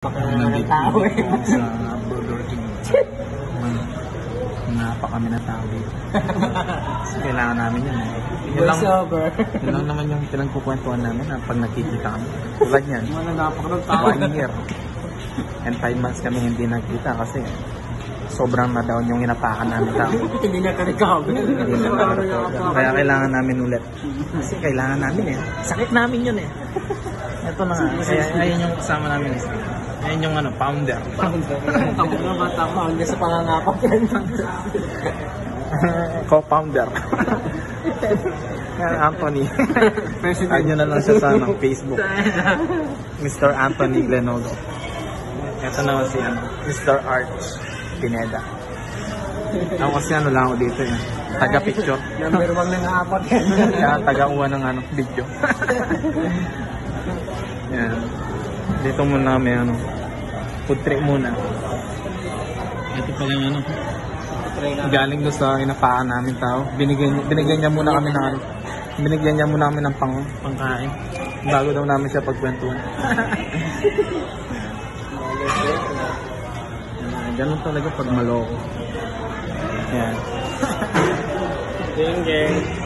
Nandito tao eh. sa Burger King. Napa kami ng tao dito. Kasi kailangan namin yun. Yun lang, yun lang naman yung pinagkukwentuhan namin na pag nakikita kami. Tulad yan. Mananapak ng tao. 1 year. And 5 months kami hindi nagkita kasi sobrang na down yung inapakan namin tao. Hindi na ka-recover. Kaya kailangan namin ulit. Kasi kailangan namin eh. Sakit namin yun eh. Ito na nga. Kaya ayun yung kasama namin eh. Ayun yung founder. Tama na ba? Founder sa pangangakap yan. Co-founder. Anthony. Ayun na lang siya sa Facebook. Mr. Anthony Glenogo. Ito naman si Mr. Arch Pineda. Ako kasi lang ako dito eh. Taga-picture. Number 1 na nga-apat yan. Kaya taga-uwa ng video. Yan. Dito muna kami food trip muna. Ito pala yung galing doon sa inapakan namin tao. Binigyan niya muna kami ng binigyan niya muna kami ng pangkain. Bago daw namin siya pagkwentuhan. Ganun talaga pag maloko. Yan. Gang.